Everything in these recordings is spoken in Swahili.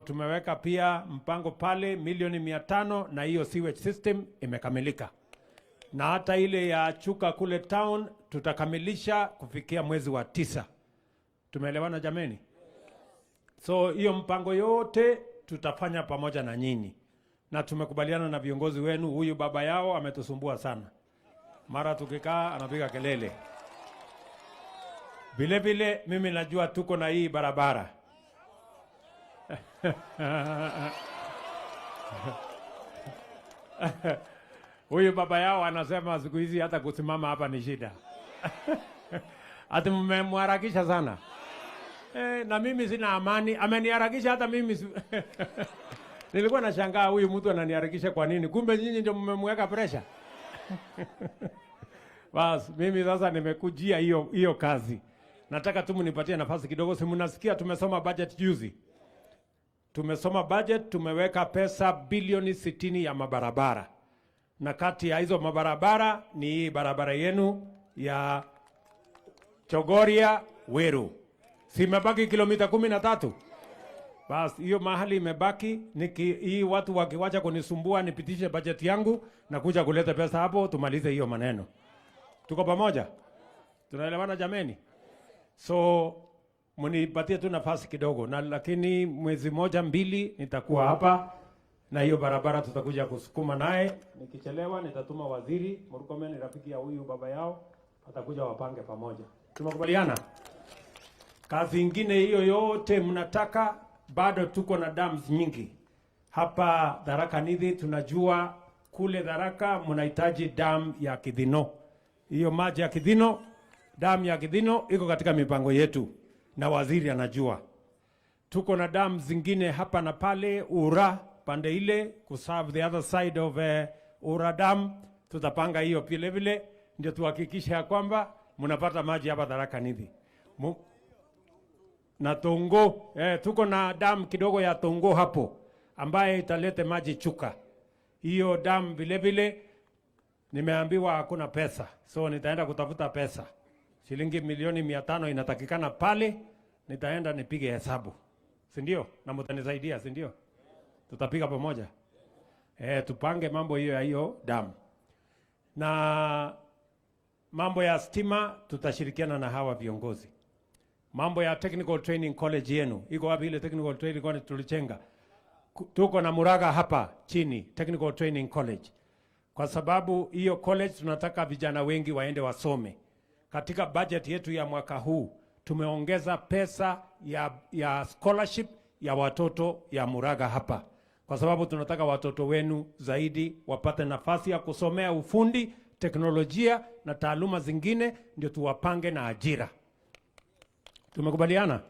tumeweka pia mpango pale milioni 500 na hiyo sewage system imekamilika. Na hata ile ya Chuka kule town tutakamilisha kufikia mwezi wa 9. Tumeelewana jameni? So hiyo mpango yote tutafanya pamoja na nyinyi. Na tumekubaliana na viongozi wenu. Huyu baba yao ametusumbua sana. Mara tukikaa anapiga kelele. Vile vile mimi najua tuko na hii barabara. Huyu baba yao anasema siku hizi hata kusimama hapa ni shida. Ati mmemharakisha sana. Na mimi sina amani, ameniharakisha hata mimi. Nilikuwa nashangaa huyu mtu ananiharakisha kwa nini? Kumbe nyinyi ndio mmemweka pressure. Bas, mimi sasa nimekujia hiyo kazi. Nataka tu mnipatie nafasi kidogo. Si mnasikia tumesoma budget juzi. Tumesoma budget, tumeweka pesa bilioni 60 ya mabarabara. Na kati ya hizo mabarabara ni barabara yenu ya Chogoria Weru. Si imebaki kilomita 13. Basi hiyo mahali imebaki, hii watu wakiwacha kunisumbua nipitishe budget yangu na kuja kuleta pesa hapo tumalize hiyo maneno. Tuko pamoja? Tunaelewana jameni? So mnipatie tu nafasi kidogo, na lakini mwezi 1-2 nitakuwa hapa na hiyo barabara tutakuja kusukuma naye. Nikichelewa nitatuma waziri Murkomen, rafiki ya huyu baba yao, atakuja wapange pamoja. Tumekubaliana? Kazi ingine hiyo yote mnataka, bado tuko na dams nyingi. Hapa Tharaka Nithi tunajua kule Tharaka mnahitaji dam ya Kidhino. Hiyo maji ya Kidhino, dam ya Kidhino iko katika mipango yetu na waziri anajua. Tuko na dam zingine hapa na pale Ura pande ile kuserve the other side of Ura dam. Tutapanga hiyo vile vile ndio tuhakikishe ya kwamba mnapata maji hapa Tharaka Nithi. Na Tongo, tuko na dam kidogo ya Tongo hapo ambaye italete maji Chuka. Hiyo dam vile vile nimeambiwa hakuna pesa. So nitaenda kutafuta pesa. Shilingi milioni 500 inatakikana pale, nitaenda nipige hesabu. Si ndio? Na mtanisaidia, si ndio? Tutapiga pamoja. Tupange mambo hiyo ya hiyo dam. Na mambo ya stima tutashirikiana na hawa viongozi. Mambo ya technical training college yenu. Iko wapi ile technical training college tulichenga? Tuko na Muraga hapa chini, technical training college. Kwa sababu hiyo college tunataka vijana wengi waende wasome. Katika budget yetu ya mwaka huu tumeongeza pesa ya scholarship ya watoto ya Muraga hapa. Kwa sababu tunataka watoto wenu zaidi wapate nafasi ya kusomea ufundi, teknolojia na taaluma zingine, ndio tuwapange na ajira. Tumekubaliana?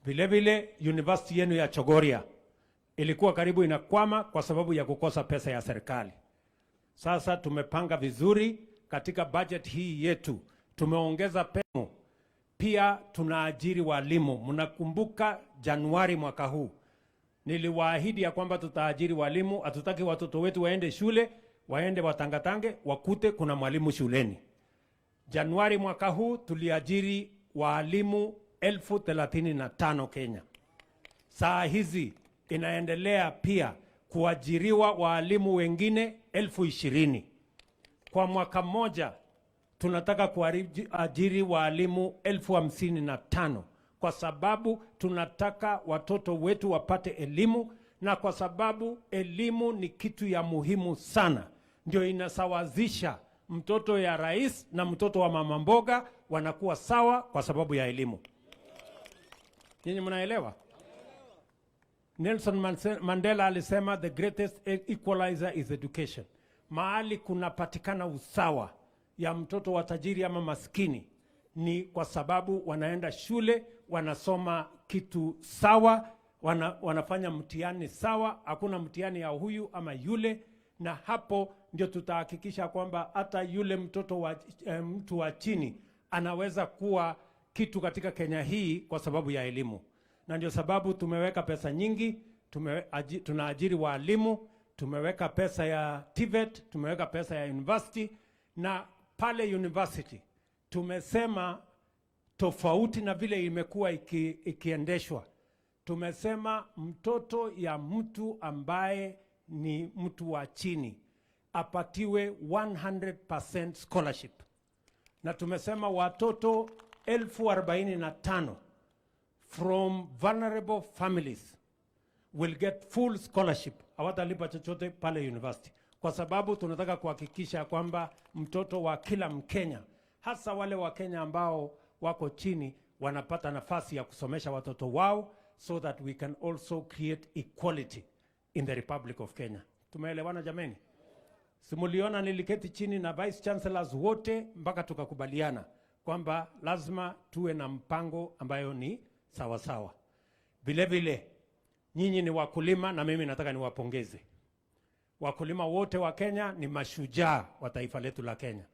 Vile vile university yenu ya Chogoria ilikuwa karibu inakwama kwa sababu ya kukosa pesa ya serikali. Sasa tumepanga vizuri katika budget hii yetu. Tumeongeza pesa. Pia tunaajiri walimu. Mnakumbuka Januari mwaka huu niliwaahidi ya kwamba tutaajiri walimu. Hatutaki watoto wetu waende shule, waende watangatange, wakute kuna mwalimu shuleni. Januari mwaka huu tuliajiri walimu 35,000 Kenya. Saa hizi inaendelea pia kuajiriwa walimu wengine 20,000. Kwa mwaka mmoja tunataka kuajiri walimu 55,000 kwa sababu tunataka watoto wetu wapate elimu, na kwa sababu elimu ni kitu ya muhimu sana. Ndio inasawazisha mtoto ya rais na mtoto wa mama mboga wanakuwa sawa kwa sababu ya elimu. Nyinyi mnaelewa? Nelson Mandela alisema the greatest equalizer is education. Mahali kunapatikana usawa ya mtoto wa tajiri ama maskini ni kwa sababu wanaenda shule, wanasoma kitu sawa, wanafanya mtihani sawa, hakuna mtihani ya huyu ama yule, na hapo ndio tutahakikisha kwamba hata yule mtu wa chini anaweza kuwa kitu katika Kenya hii kwa sababu ya elimu. Na ndio sababu tumeweka pesa nyingi, tunaajiri walimu, tumeweka pesa ya TVET, tumeweka pesa ya university, na pale university tumesema tofauti na vile imekuwa ikiendeshwa. tumesema mtoto ya mtu ambaye ni mtu wa chini apatiwe 100% scholarship. Na tumesema watoto 45,000 from vulnerable families will get full scholarship. Hawatalipa chochote pale university. Kwa sababu tunataka kuhakikisha kwamba mtoto wa kila Mkenya, hasa wale wa Kenya ambao wako chini, wanapata nafasi ya kusomesha watoto wao, so that we can also create equality in the Republic of Kenya. Tumeelewana jameni? Simuliona niliketi chini na vice chancellors wote mpaka tukakubaliana kwamba lazima tuwe na mpango ambayo ni sawa sawa. Vile vile nyinyi ni wakulima na mimi nataka niwapongeze. Wakulima wote wa Kenya ni mashujaa wa taifa letu la Kenya.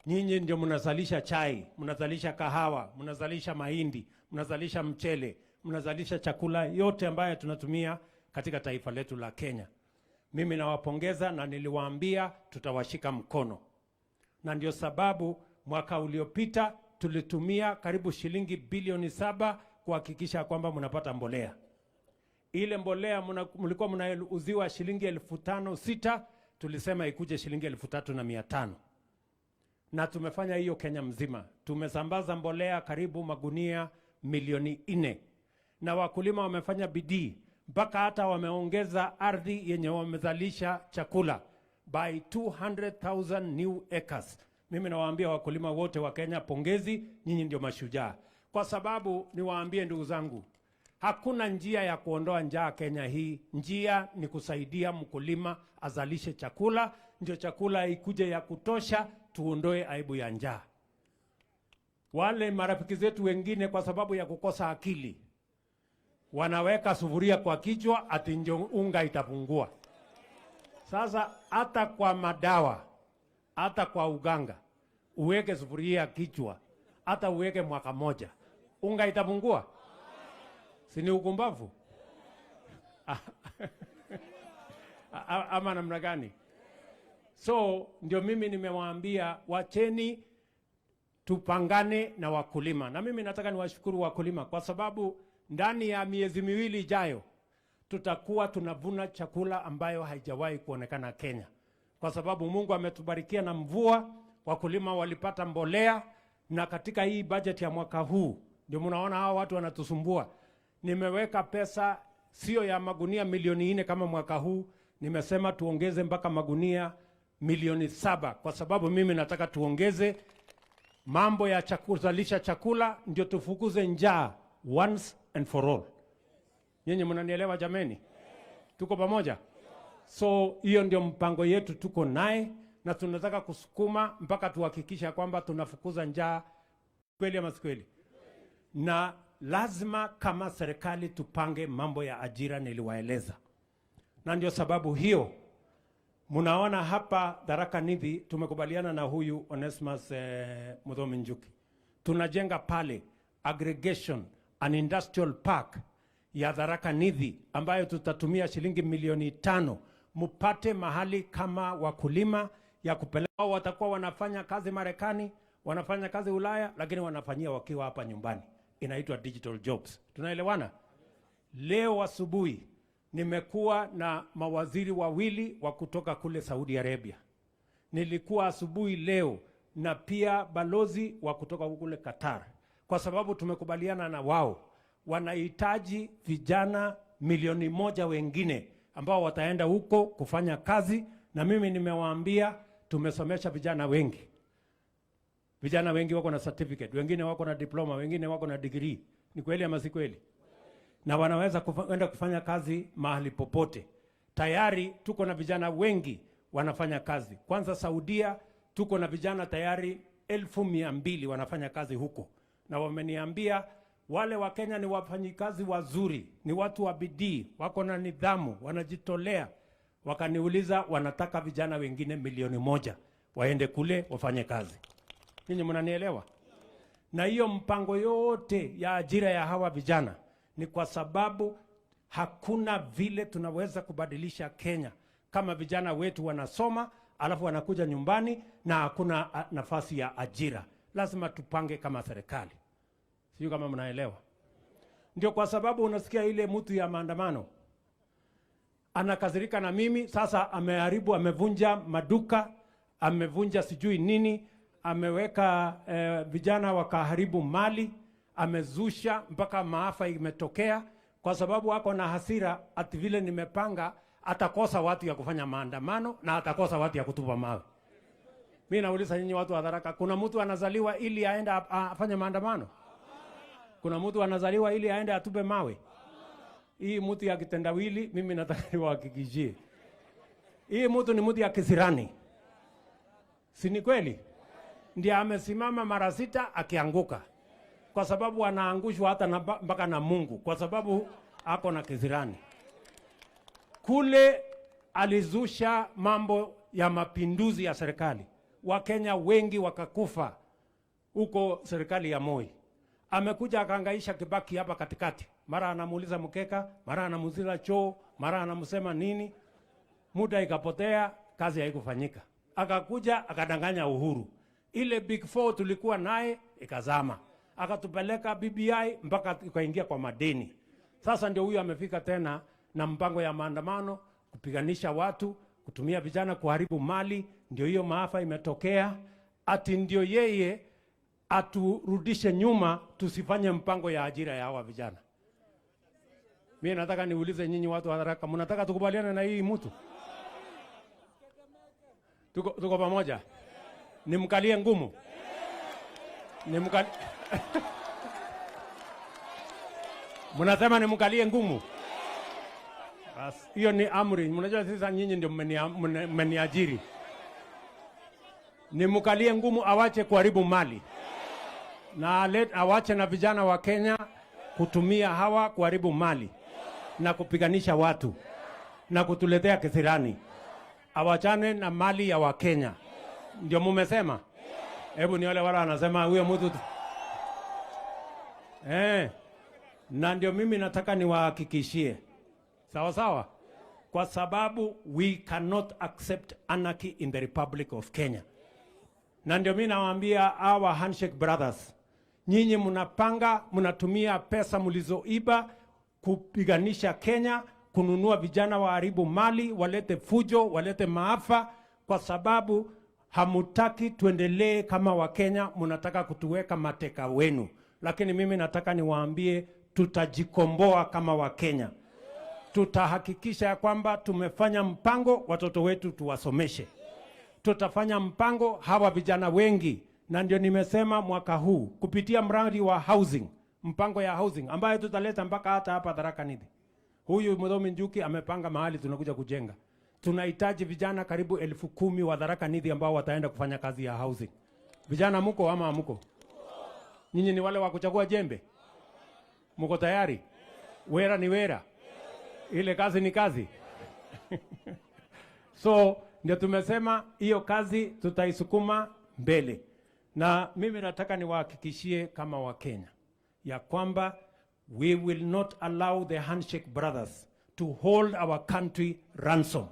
Nyinyi ndio mnazalisha chai, mnazalisha kahawa, mnazalisha mahindi, mnazalisha mchele, mnazalisha chakula yote ambayo tunatumia katika taifa letu la Kenya. Mimi nawapongeza na niliwaambia tutawashika mkono. Na ndio sababu mwaka uliopita tulitumia karibu shilingi bilioni 7 kuhakikisha kwamba mnapata mbolea. Ile mbolea mlikuwa mnauziwa shilingi 5,600, tulisema ikuje shilingi 3,500. Na tumefanya hiyo Kenya mzima. Tumesambaza mbolea karibu magunia milioni 4. Na wakulima wamefanya bidii mpaka hata wameongeza ardhi yenye wamezalisha chakula by 200,000 new acres. Mimi nawaambia wakulima wote wa Kenya, pongezi, nyinyi ndio mashujaa. Kwa sababu niwaambie ndugu zangu, hakuna njia ya kuondoa njaa Kenya hii. Njia ni kusaidia mkulima azalishe chakula, ndio chakula ikuje ya kutosha, tuondoe aibu ya njaa. Wale marafiki zetu wengine kwa sababu ya kukosa akili wanaweka sufuria kwa kichwa ati ndio unga itapungua. Sasa hata kwa madawa, hata kwa uganga, uweke sufuria kichwa, hata uweke mwaka moja, unga itapungua? Si ni ukumbavu? Ama namna gani? So ndio mimi nimewaambia wacheni tupangane na wakulima. Na mimi nataka niwashukuru wakulima kwa sababu ndani ya miezi miwili ijayo tutakuwa tunavuna chakula ambayo haijawahi kuonekana Kenya. Kwa sababu Mungu ametubarikia na mvua, wakulima walipata mbolea, na katika hii budget ya mwaka huu ndio mnaona hao watu wanatusumbua. Nimeweka pesa sio ya magunia milioni 4 kama mwaka huu, nimesema tuongeze mpaka magunia milioni 7 kwa sababu mimi nataka tuongeze mambo ya kuzalisha chakula ndio tufukuze njaa once and for all. Nyinyi mnanielewa jameni? Tuko pamoja? So hiyo ndio mpango yetu tuko naye, na tunataka kusukuma mpaka tuhakikisha kwamba tunafukuza njaa. Kweli ama si kweli? Na lazima kama serikali tupange mambo ya ajira niliwaeleza. Na ndio sababu hiyo mnaona hapa Tharaka Nithi tumekubaliana na huyu Onesmus Muthomi Njuki. Tunajenga pale aggregation an industrial park ya Tharaka Nithi ambayo tutatumia shilingi milioni 5, mupate mahali kama wakulima ya kupeleka. Watakuwa wanafanya kazi Marekani, wanafanya kazi Ulaya, lakini wanafanyia wakiwa hapa nyumbani. Inaitwa digital jobs. Tunaelewana? Leo asubuhi nimekuwa na mawaziri wawili wa kutoka kule Saudi Arabia. Nilikuwa asubuhi leo na pia balozi wa kutoka kule Qatar. Kwa sababu tumekubaliana na wao, wanahitaji vijana milioni 1 wengine ambao wataenda huko kufanya kazi, na mimi nimewaambia tumesomesha vijana wengi. Vijana wengi wako na certificate, wengine wako na diploma, wengine wako na degree. Ni kweli ama si kweli? Na wanaweza kwenda kufanya kazi mahali popote. Tayari tuko na vijana wengi wanafanya kazi. Kwanza Saudia tuko na vijana tayari 1,200 wanafanya kazi huko. Na wameniambia wale wa Kenya ni wafanyikazi wazuri, ni watu wa bidii, wako na nidhamu, wanajitolea. Wakaniuliza wanataka vijana wengine milioni 1 waende kule wafanye kazi. Ninyi mnanielewa? Na hiyo mpango yote ya ajira ya hawa vijana ni kwa sababu hakuna vile tunaweza kubadilisha Kenya kama vijana wetu wanasoma alafu wanakuja nyumbani na hakuna nafasi ya ajira. Lazima tupange kama serikali. Sio kama mnaelewa? Ndio kwa sababu unasikia ile mtu ya maandamano anakasirika na mimi. Sasa ameharibu, amevunja maduka, amevunja sijui nini, ameweka vijana wakaharibu mali, amezusha mpaka maafa imetokea, kwa sababu ako na hasira ati vile nimepanga atakosa watu ya kufanya maandamano na atakosa watu ya kutupa mawe. Mimi nauliza nyinyi watu wa Tharaka, kuna mtu anazaliwa ili aende afanye maandamano? Kuna mtu anazaliwa ili aende atupe mawe? Hii mtu ya kitendawili mimi nataka niwahakikishie. Hii mtu ni mtu ya kisirani. Si ni kweli? Ndiye amesimama mara 6 akianguka. Kwa sababu anaangushwa hata mpaka na Mungu, kwa sababu ako na kisirani. Kule alizusha mambo ya mapinduzi ya serikali. Wakenya wengi wakakufa huko serikali ya Moi. Amekuja akahangaisha Kibaki hapa katikati. Mara anamuuliza mkeka, mara anamuuliza choo, mara anamusema nini. Muda ikapotea, kazi haikufanyika. Akakuja akadanganya Uhuru. Ile Big 4 tulikuwa naye ikazama. Akatupeleka BBI mpaka ikaingia kwa madeni. Sasa ndio huyu amefika tena na mpango ya maandamano, kupiganisha watu, kutumia vijana kuharibu mali. Ndio hiyo maafa imetokea. Ati ndio yeye aturudishe nyuma, tusifanye mpango ya ajira ya hawa vijana. Mimi nataka niulize nyinyi watu wa Tharaka, mnataka tukubaliane na hii mtu? Tuko pamoja? Nimkalie ngumu? Mnasema nimkalie ngumu? Bas, hiyo ni amri. Mnajua sasa nyinyi ndio mmeniajiri. Nimkalie ngumu, awache kuharibu mali. Na awache na vijana wa Kenya kutumia hawa kuharibu mali na kupiganisha watu na kutuletea kisirani. Awachane na mali ya Wakenya. Ndio mumesema? Hebu ni wale wala anasema huyo mtu. Na ndio mimi nataka niwahakikishie. Sawa sawa? Kwa sababu we cannot accept anarchy in the Republic of Kenya. Na ndio mimi nawaambia our handshake brothers, nyinyi mnapanga, mnatumia pesa mlizoiba kupiganisha Kenya, kununua vijana waharibu mali, walete fujo, walete maafa, kwa sababu hamutaki tuendelee kama Wakenya, mnataka kutuweka mateka wenu. Lakini mimi nataka niwaambie tutajikomboa kama Wakenya. Tutahakikisha ya kwamba tumefanya mpango watoto wetu tuwasomeshe. Tutafanya mpango hawa vijana wengi, na ndio nimesema mwaka huu kupitia mradi wa housing, mpango ya housing ambayo tutaleta mpaka hata hapa Tharaka Nithi. Huyu Muthomi Njuki amepanga mahali tunakuja kujenga. Tunahitaji vijana karibu 10,000 wa Tharaka Nithi ambao wataenda kufanya kazi ya housing. Vijana mko ama hamuko? Nyinyi ni wale wa kuchagua jembe? Mko tayari? Wera ni wera. Ile kazi ni kazi. So ndio tumesema hiyo kazi tutaisukuma mbele. Na mimi nataka niwahakikishie kama Wakenya ya kwamba we will not allow the handshake brothers to hold our country ransom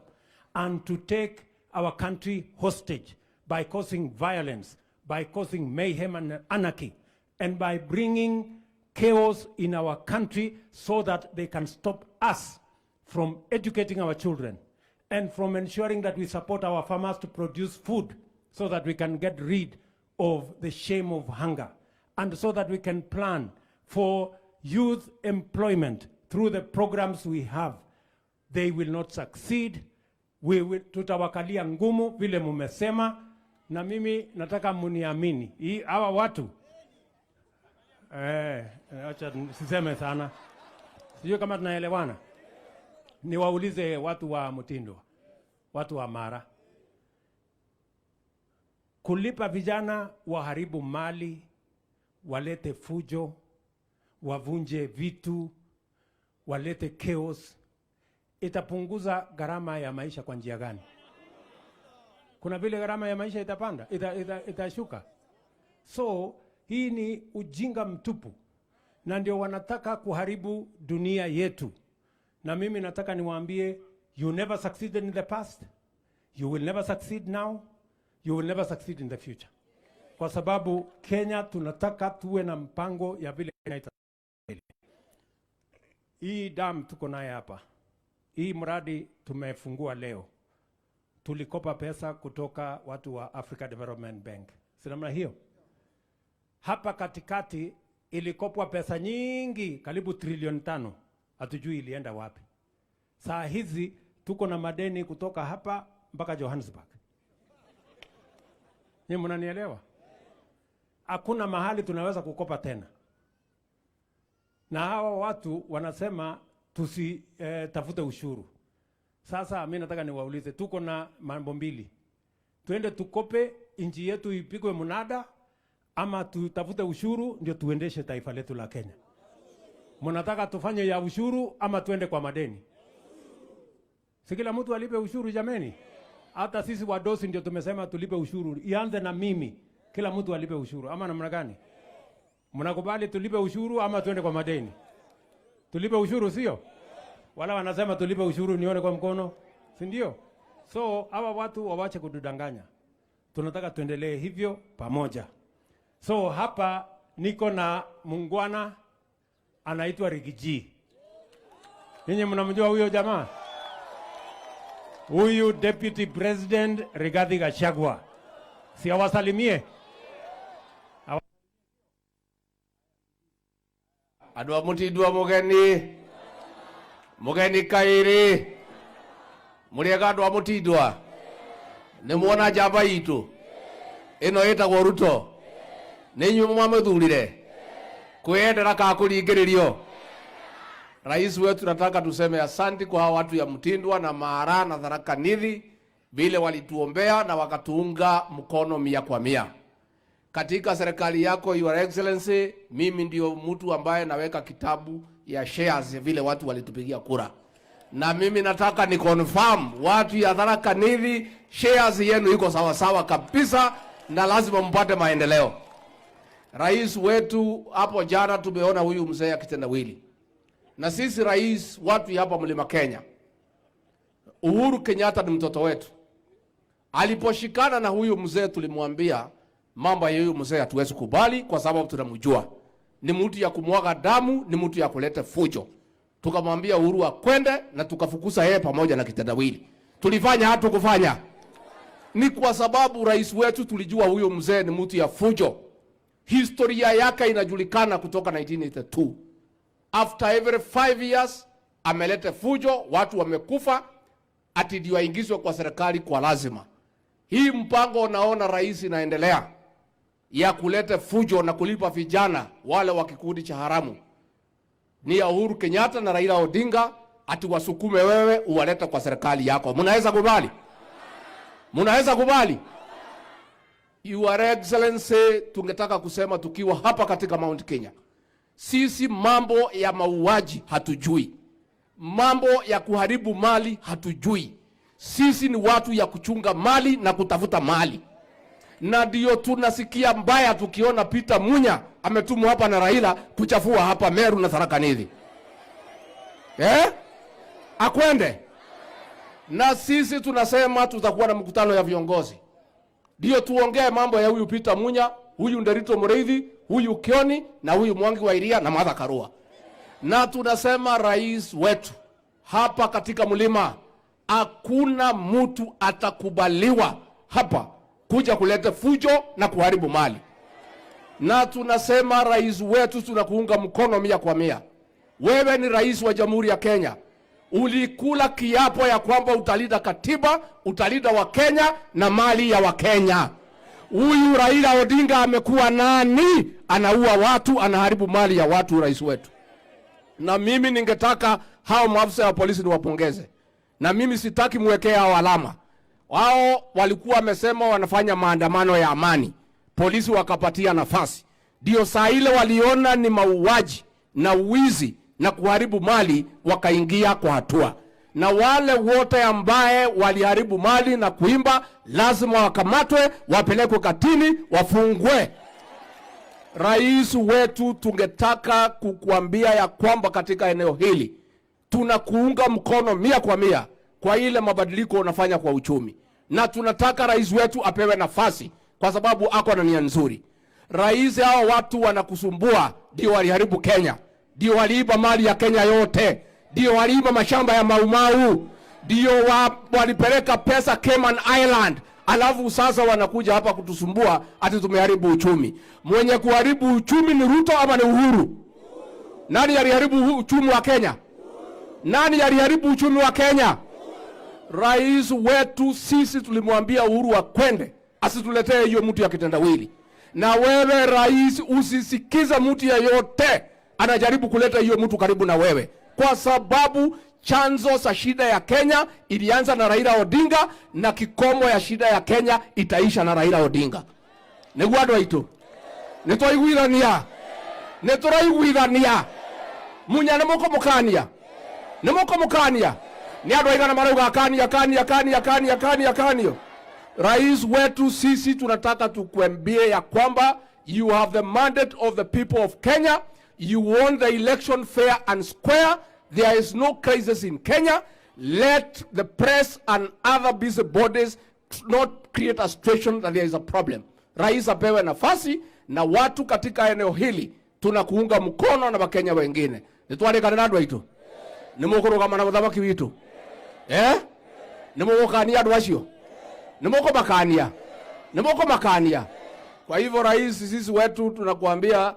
and to take our country hostage by causing violence, by causing mayhem and anarchy, and by bringing chaos in our country so that they can stop us from educating our children and from ensuring that we support our farmers to produce food so that we can get rid of the shame of hunger, and so that we can plan for youth employment through the programs we have. They will not succeed. Tutawakalia ngumu vile mumesema, na mimi nataka muniamini. Hawa watu acha siseme sana. Sijui kama tunaelewana. Niwaulize watu wa Mutindo, watu wa Mara. Kulipa vijana waharibu mali, walete fujo, wavunje vitu, walete chaos, itapunguza gharama ya maisha kwa njia gani? Kuna vile gharama ya maisha itapanda, itashuka. So hii ni ujinga mtupu, na ndio wanataka kuharibu dunia yetu. Na mimi nataka niwaambie, you never succeeded in the past, you will never succeed now, you will never succeed in the future. Kwa sababu Kenya tunataka tuwe na mpango ya vile Kenya Hii dam tuko naye hapa. Hii mradi tumefungua leo. Tulikopa pesa kutoka watu wa Africa Development Bank. Si namna hiyo? Hapa katikati ilikopwa pesa nyingi, karibu trilioni 5. Hatujui ilienda wapi. Saa hizi tuko na madeni kutoka hapa mpaka Johannesburg. Nyinyi mnanielewa? Hakuna mahali tunaweza kukopa tena. Na hawa watu wanasema tafute ushuru. Sasa mimi nataka niwaulize, tuko na mambo mbili. Tuende tukope nchi yetu ipigwe mnada, ama tutafute ushuru ndio tuendeshe taifa letu la Kenya? Mnataka tufanye ya ushuru ama tuende kwa madeni? Si kila mtu alipe ushuru jameni? Hata sisi wadosi ndio tumesema tulipe ushuru. Ianze na mimi. Kila mtu alipe ushuru. Ama namna gani? Mnakubali tulipe ushuru ama tuende kwa madeni? Tulipe ushuru sio? Wala wanasema tulipe ushuru nione kwa mkono. Si ndio? So hawa watu wawache kududanganya. Tunataka tuendelee hivyo pamoja. So hapa niko na mungwana anaitwa Rigiji. Ninyi mnamjua huyo jamaa? Huyu Deputy President Rigathi Gachagua. Si awasalimie? Adwa mutidwa mugeni kairi muriega adwa mutidwa ni muona jamba itu ino itagwo Ruto ni nyuma muthurire kwendera ka kuringiririo. Rais wetu, nataka tuseme asante kwa hawa watu ya Mtindwa na Mara na Tharaka Nithi vile walituombea na wakatuunga mkono 100%. Katika serikali yako Your Excellency, mimi ndio mtu ambaye naweka kitabu ya shares vile watu walitupigia kura. Na mimi nataka ni confirm watu ya Tharaka Nithi, shares yenu iko sawa sawa kabisa na lazima mpate maendeleo. Rais wetu, hapo jana tumeona huyu mzee akitendawili. Na sisi rais, watu hapa Mlima Kenya, Uhuru Kenyatta ni mtoto wetu. Aliposhikana na huyu mzee tulimwambia mambo ya huyu mzee hatuwezi kubali kwa sababu tunamjua. Ni mtu ya kumwaga damu, ni mtu ya kuleta fujo. Tukamwambia Uhuru akwende na tukafukuza yeye pamoja na kitendawili. Tulifanya hatu kufanya. Ni kwa sababu rais wetu tulijua huyu mzee ni mtu ya fujo. Historia yake inajulikana kutoka 1982. After every 5 years ameleta fujo, watu wamekufa, ati ndio aingizwe kwa serikali kwa lazima. Hii mpango unaona rais inaendelea ya kuleta fujo na kulipa vijana wale wa kikundi cha haramu ni ya Uhuru Kenyatta na Raila Odinga, ati wasukume wewe uwaleta kwa serikali yako. Mnaweza kubali? Mnaweza kubali? Your Excellency, tungetaka kusema tukiwa hapa katika Mount Kenya, sisi mambo ya mauaji hatujui, mambo ya kuharibu mali hatujui. Sisi ni watu ya kuchunga mali na kutafuta mali. Na ndio tunasikia mbaya tukiona Peter Munya ametumwa hapa na Raila kuchafua hapa Meru na Tharaka Nithi. Akwende. Na sisi tunasema tutakuwa na mkutano ya viongozi. Ndio tuongee mambo ya huyu Peter Munya, huyu Nderito Mureithi, huyu Kioni na huyu Mwangi wa Iria na Martha Karua. Na tunasema rais wetu hapa katika mlima, hakuna mtu atakubaliwa hapa kuja kuleta fujo na kuharibu mali. Na tunasema rais wetu, tunakuunga mkono 100%. Wewe ni rais wa Jamhuri ya Kenya. Ulikula kiapo ya kwamba utalinda katiba, utalinda wa Kenya na mali ya Wakenya. Huyu Raila Odinga amekuwa nani? Anaua watu, anaharibu mali ya watu, rais wetu. Na mimi ningetaka hao maafisa wa polisi niwapongeze. Na mimi sitaki mwekee hao alama. Wao walikuwa wamesema wanafanya maandamano ya amani. Polisi wakapatia nafasi. Ndio saa ile waliona ni mauaji na uwizi na kuharibu mali, wakaingia kwa hatua. Na wale wote ambaye waliharibu mali na kuimba lazima wakamatwe, wapelekwe katini, wafungwe. Rais wetu, tungetaka kukuambia ya kwamba katika eneo hili tunakuunga mkono 100% kwa ile mabadiliko unafanya kwa uchumi. Na tunataka rais wetu apewe nafasi kwa sababu ako na nia nzuri. Rais, hao watu wanakusumbua ndio waliharibu Kenya. ndio waliiba mali ya Kenya yote, ndio waliiba mashamba ya Maumau, ndio walipeleka pesa Cayman Island. Alafu sasa wanakuja hapa kutusumbua ati tumeharibu uchumi. Mwenye kuharibu uchumi ni Ruto ama ni Uhuru? Nani aliharibu uchumi wa Kenya? Nani aliharibu uchumi wa Kenya? Rais wetu sisi tulimwambia Uhuru akwende asituletee hiyo mtu ya kitendawili. Na wewe rais usisikize mtu yeyote anajaribu kuleta hiyo mtu karibu na wewe, kwa sababu chanzo za shida ya Kenya ilianza na Raila Odinga na kikomo ya shida ya Kenya itaisha na Raila Odinga. Negwado ito. Netoiguithania. Netoraiguithania. Munya nemoko mukania. Nemoko mukania. Ni andũ aigana marauga kania. Rais wetu sisi tunataka tukwambie ya kwamba you have the mandate of the people of Kenya. You won the election fair and square. There is no crisis in Kenya. Let the press and other busy bodies not create a situation that there is a problem. Rais apewe nafasi na watu katika eneo hili tunakuunga mkono na Wakenya wengine. Nitwalekane na andũ aitũ. Nimũkũrũgama na mũthamaki witũ. Nimũgũkania andũ acio. Nimũkũmakania. Kwa hivyo rais, sisi wetu tunakuambia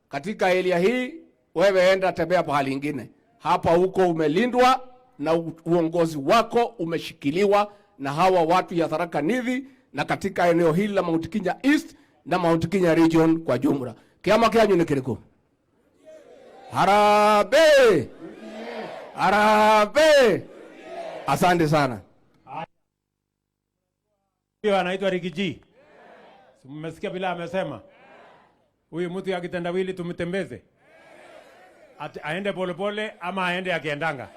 katika area hii wewe enda tembea pahali ingine. Hapa huko umelindwa na uongozi wako umeshikiliwa na hawa watu ya Tharaka Nithi na katika eneo hili la Mount Kenya East na Mount Kenya region kwa jumla. Kiama kyanyu ni kiriko? Harambee! Harambee! Asante sana. Huyo anaitwa Rigiji. Mmesikia bila amesema. Huyu mtu ya kitendawili tumtembeze. Aende polepole ama aende akiendanga.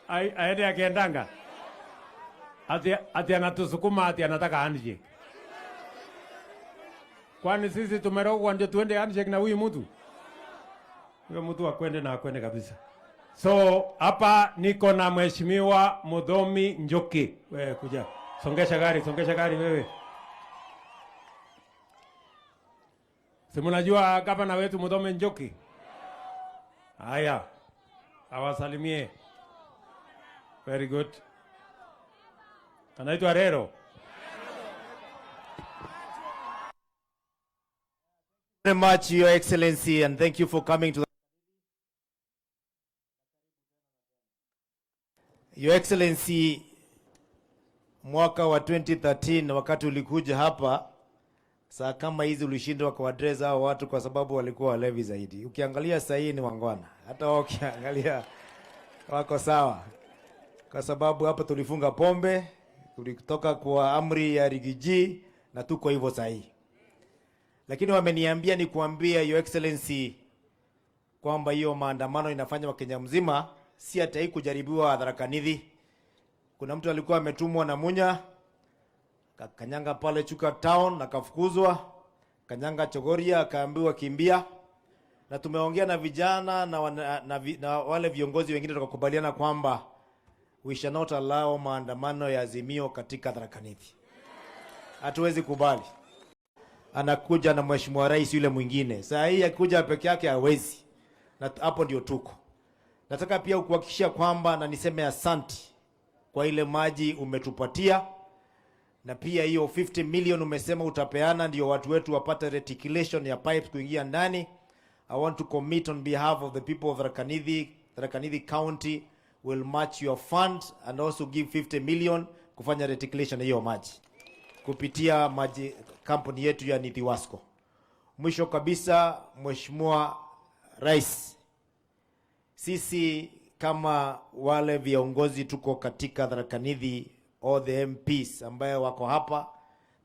Aende akiendanga. Ati anatusukuma ati anataka handshake. Kwani sisi tumerogwa ndio tuende handshake na huyu mtu? Huyo mtu akwende na akwende kabisa. So hapa niko na Mheshimiwa Muthomi Njoki. Wewe kuja. Songesha gari wewe. Si mnajua gavana wetu Muthomi Njoki? Haya. Awasalimie. Very good. Anaitwa Rero. Very much, Your Excellency, and thank you for coming to Your Excellency. Mwaka wa 2013 wakati ulikuja hapa, saa kama hizi ulishindwa kwa address hao watu kwa sababu walikuwa walevi zaidi. Ukiangalia sasa hii ni wangwana. Hata wao ukiangalia wako sawa. Kwa sababu hapa tulifunga pombe, tulitoka kwa amri ya Rigiji na tuko hivyo sasa hii. Lakini wameniambia ni kuambia Your Excellency kwamba hiyo maandamano inafanywa Kenya mzima, si hata hii kujaribiwa Tharaka Nithi. Kuna mtu alikuwa ametumwa na Munya, kanyanga pale Chuka town akafukuzwa, kanyanga Chogoria akaambiwa kimbia. Na tumeongea na vijana na wale viongozi wengine tukakubaliana kwamba we shall not allow maandamano ya Azimio katika Tharaka Nithi. Hatuwezi kubali. Anakuja na Mheshimiwa Rais yule mwingine. Saa hii akikuja peke yake hawezi. Na hapo ndio tuko. Nataka pia kuhakikishia kwamba na niseme asante kwa ile maji umetupatia, na pia hiyo 50 million umesema utapeana ndio watu wetu wapate reticulation ya pipes kuingia ndani. I want to commit on behalf of the people of Tharaka Nithi County will match your fund and also give 50 million kufanya reticulation hiyo maji kupitia maji kampuni yetu ya Nithi Wasco. Mwisho kabisa, Mheshimiwa Rais, sisi kama wale viongozi tuko katika Tharaka Nithi, all the MPs ambaye wako hapa,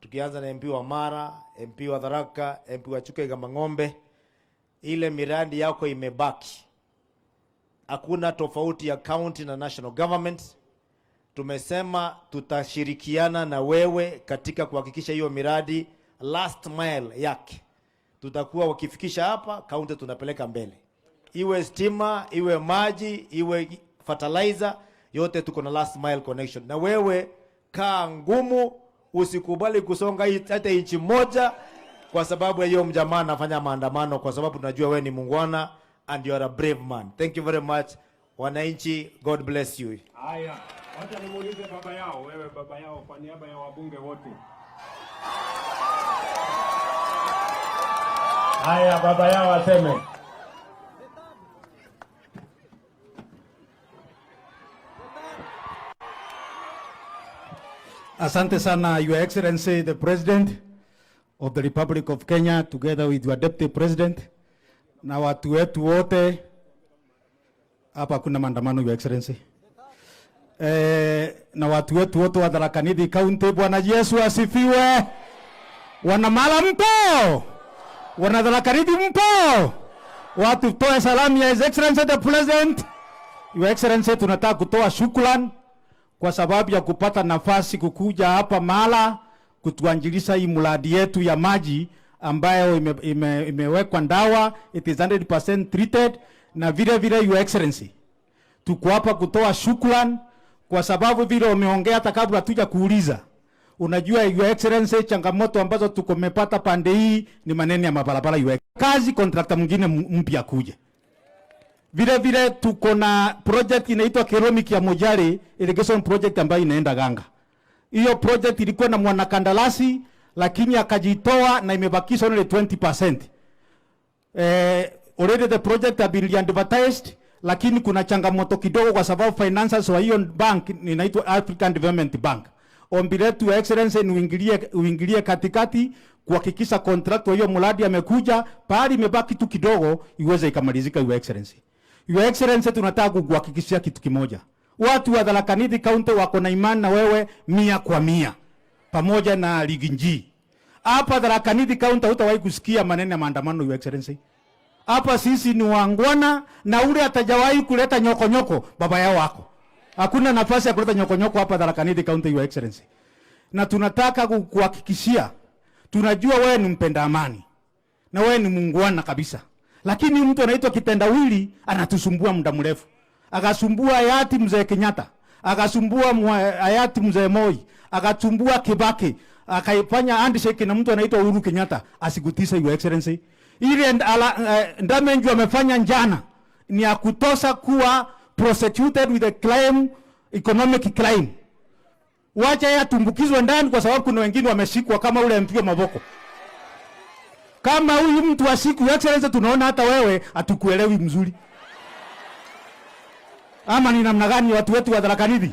tukianza na MP wa Mara, MP wa Tharaka, MP wa Chuka Mang'ombe, ile miradi yako imebaki. Hakuna tofauti ya county na national government. Tumesema tutashirikiana na wewe katika kuhakikisha hiyo miradi last mile yake tutakuwa wakifikisha hapa, county tunapeleka mbele. Iwe stima, iwe maji, iwe fertilizer, yote tuko na last mile connection. Na wewe kaa ngumu, usikubali kusonga hata inchi moja kwa sababu hiyo mjamaa anafanya maandamano kwa sababu tunajua wewe ni muungwana and you are a brave man. Thank you very much. Wananchi, God bless you. Haya, wacha nimuulize baba yao, wewe baba yao kwa niaba ya wabunge wote. Haya, baba yao aseme. Asante sana, Your Excellency, the President of the Republic of Kenya, together with your Deputy President, na watu wetu wote. Hapa kuna maandamano, Your Excellency. Na watu wetu wote wa Tharaka Nithi County, Bwana Yesu asifiwe. Wanamala mpo? Wana Tharaka Nithi mpo? Watu toe salamu ya His Excellency the President. Your Excellency, tunataka kutoa shukrani kwa sababu ya kupata nafasi kukuja hapa Mala kutuanjilisha hii mradi yetu ya maji ambayo imewekwa ndawa, it is 100% treated, na vile vile Your Excellency, tuko hapa kutoa shukrani kwa sababu vile umeongea hata kabla hatuja kuuliza. Unajua Your Excellency, changamoto ambazo tuko mepata pande hii ni maneno ya mabarabara. Kazi contractor mwingine mpya kuja. Vile vile tuko na project inaitwa Keromic ya Mojari irrigation project ambayo inaenda Ganga. Hiyo project ilikuwa na mwanakandarasi lakini akajitoa na imebakisha only 20%. Already the project have been advertised, lakini kuna changamoto kidogo kwa sababu finances wa hiyo bank inaitwa African Development Bank. Ombi letu Your Excellency ni uingilie katikati kuhakikisha contract wa hiyo mradi amekuja, pale imebaki tu kidogo iweze ikamalizika. Your Excellency, Your Excellency, tunataka kukuhakikishia kitu kimoja. Watu wa Tharaka Nithi County wako na imani na wewe 100% pamoja na Liginji. Hapa Tharaka Nithi County hutawahi kusikia maneno ya maandamano, Your Excellency. Hapa sisi ni wangwana, na ule atajawahi kuleta nyokonyoko baba yao wako. Hakuna nafasi ya kuleta nyokonyoko hapa Tharaka Nithi County, Your Excellency. Na tunataka kukuhakikishia, tunajua wewe ni mpenda amani na wewe ni muungwana kabisa. Lakini mtu anaitwa kitendawili anatusumbua muda mrefu. Akasumbua hayati mzee Kenyatta, akasumbua hayati mzee Moi, akasumbua Kibaki, akaifanya handshake na mtu anaitwa Uhuru Kenyatta. Asikutisa, Your Excellency. Ile ndamenju amefanya njana ni ya kutosa kuwa prosecuted with a claim, economic claim. Wacha yeye tumbukizwe ndani kwa sababu kuna wengine wameshikwa kama ule MP Maboko. Kama huyu mtu wa siku, Your Excellency, tunaona hata wewe atukuelewi mzuri. Ama ni namna gani watu wetu wa Tharaka Nithi?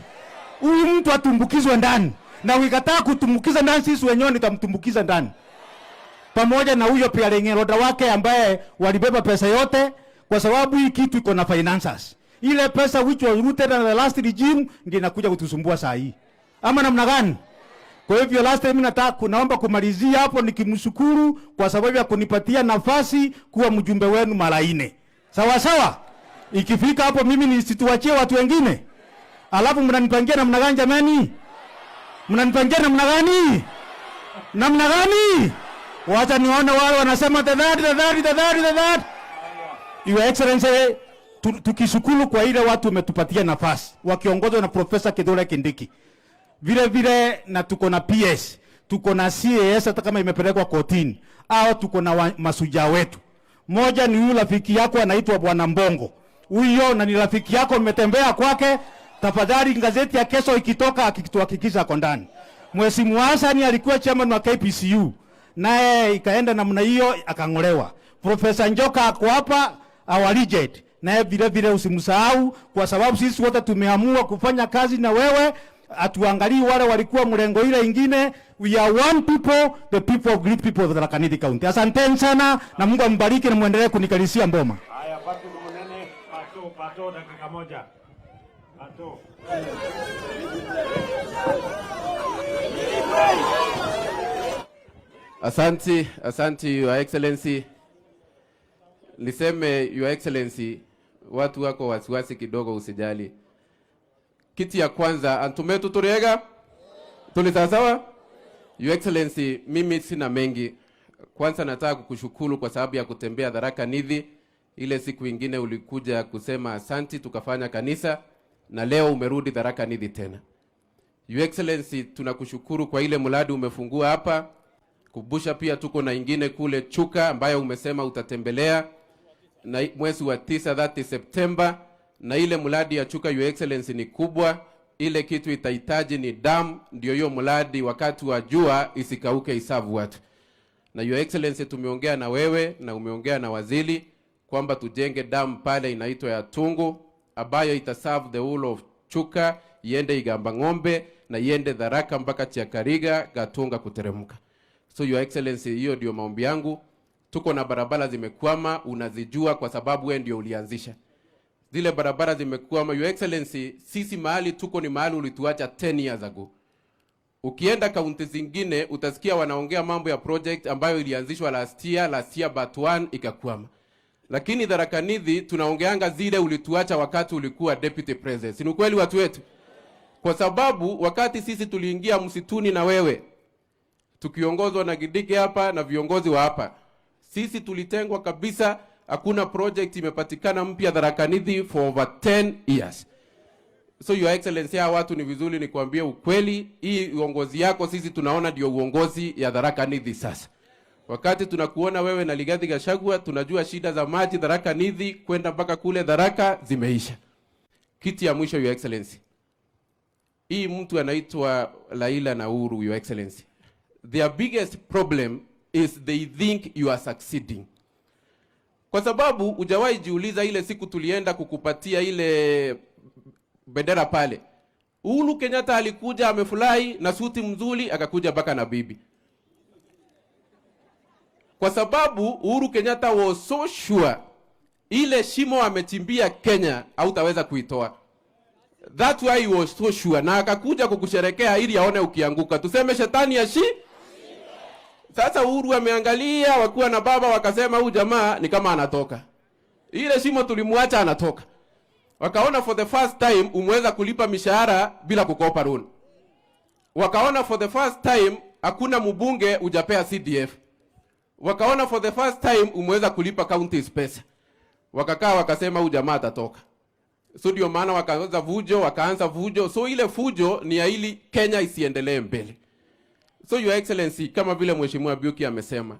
Huyu mtu atumbukizwe ndani. Na ukikataa kutumbukiza ndani, sisi wenyewe nitamtumbukiza ndani. Pamoja na huyo pia lengeroda wake ambaye walibeba pesa yote, kwa sababu hii kitu iko na finances. Ile pesa which was rooted in the last regime ndio inakuja kutusumbua saa hii. Ama namna gani? Kwa hivyo last time naomba kumalizia hapo nikimshukuru kwa sababu ya kunipatia nafasi kuwa mjumbe wenu mara 4. Sawa sawa? Ikifika hapo mimi nisituachie watu wengine. Alafu mnanipangia namna gani jamani? Mnanipangia namna gani? Namna gani? Wacha nione wale wanasema the that. Your Excellency, tukishukuru kwa ile watu umetupatia nafasi wakiongozwa na Profesa Kithure Kindiki. Vile vile na tuko na PS, tuko na CAS hata kama imepelekwa kotini, au tuko na masuja wetu. Moja ni yule rafiki yako anaitwa Bwana Mbongo. Huyo na ni rafiki yako, umetembea kwake. Tafadhali gazeti ya kesho ikitoka akituhakikisha kwa ndani. Mheshimiwa Hassan alikuwa chairman wa KPCU, naye ikaenda namna hiyo akangolewa. Profesa Njoka ako hapa awalijed, naye vile vile usimsahau, kwa sababu sisi wote tumeamua kufanya kazi na wewe. Atuangalie wale walikuwa mlengo ile ingine. We are one people, the people of great people of Tharaka Nithi County. Asanteni sana na Mungu ambariki na muendelee kunikalisia mboma. Haya, patu mnene, pato dakika moja. Pato. Asante Your Excellency. Niseme Your Excellency, watu wako wasiwasi kidogo, usijali. Kiti ya kwanza antumetu turega tulisasawa. Your Excellency, mimi sina mengi. Kwanza nataka kukushukuru kwa sababu ya kutembea Tharaka Nithi. Ile siku ingine ulikuja kusema asanti, tukafanya kanisa, na leo umerudi Tharaka Nithi tena. Your Excellency, tunakushukuru kwa ile mradi umefungua hapa. Kubusha pia tuko na ingine kule Chuka ambayo umesema utatembelea na mwezi wa 9 that is September, na ile mradi ya Chuka Your Excellency ni kubwa. Ile kitu itahitaji ni dam, ndio hiyo mradi wakati wa jua isikauke isavu watu. Na Your Excellency tumeongea na wewe na umeongea na waziri kwamba tujenge dam pale inaitwa ya Tungu ambayo itaserve the whole of Chuka, iende Igamba Ng'ombe na iende Tharaka mpaka Chiakariga Gatunga kuteremka. So Your Excellency, hiyo ndio maombi yangu. Tuko na barabara zimekwama, unazijua kwa sababu wewe ndio ulianzisha. Zile barabara zimekwama Your Excellency, sisi mahali tuko ni mahali ulituacha 10 years ago. Ukienda kaunti zingine utasikia wanaongea mambo ya project ambayo ilianzishwa last year but one ikakwama. Lakini Tharaka Nithi tunaongeanga zile ulituacha wakati ulikuwa deputy president. Si kweli watu wetu? Kwa sababu wakati sisi tuliingia msituni na wewe tukiongozwa na Gidike hapa na viongozi wa hapa, sisi tulitengwa kabisa, hakuna project imepatikana mpya Tharaka Nithi for over 10 years. So Your Excellency, hawa watu ni vizuri nikwambie ukweli, hii uongozi yako sisi tunaona ndio uongozi ya Tharaka Nithi sasa. Wakati tunakuona wewe na Rigathi Gachagua, tunajua shida za maji Tharaka Nithi kwenda mpaka kule Tharaka zimeisha. Kiti ya mwisho Your Excellency, hii mtu anaitwa Raila na Uhuru Your Excellency, their biggest problem is they think you are succeeding. Kwa sababu hujawahi jiuliza ile siku tulienda kukupatia ile bendera pale, Uhuru Kenyatta alikuja amefurahi na suti mzuri, akakuja mpaka na bibi. Kwa sababu Uhuru Kenyatta was so sure ile shimo amechimbia Kenya hautaweza kuitoa. That's why he was so sure, na akakuja kukusherekea ili aone ukianguka. Tuseme shetani ya Sasa Uhuru ameangalia wakiwa na baba wakasema huyu jamaa ni kama anatoka. Ile shimo tulimwacha anatoka. Wakaona for the first time umeweza kulipa mishahara bila kukopa loan. Wakaona for the first time hakuna mbunge hujapea CDF. Wakaona for the first time umeweza kulipa counties pesa. Wakakaa wakasema huyu jamaa atatoka. So ndio maana wakaanza vujo. So ile fujo ni ya ili Kenya isiendelee mbele. So Your Excellency, kama vile Mheshimiwa Biuki amesema,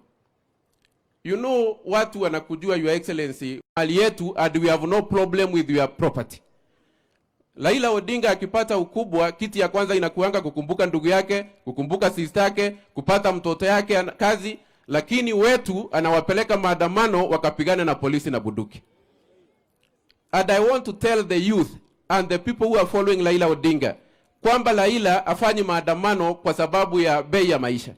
you know watu wanakujua Your Excellency, mali yetu and we have no problem with your property. Raila Odinga akipata ukubwa, kiti ya kwanza inakuanga kukumbuka ndugu yake, kukumbuka sister yake, kupata mtoto yake kazi, lakini wetu anawapeleka maandamano wakapigana na polisi na bunduki. And I want to tell the youth and the people who are following Raila Odinga kwamba Raila afanye maandamano kwa sababu ya bei ya maisha.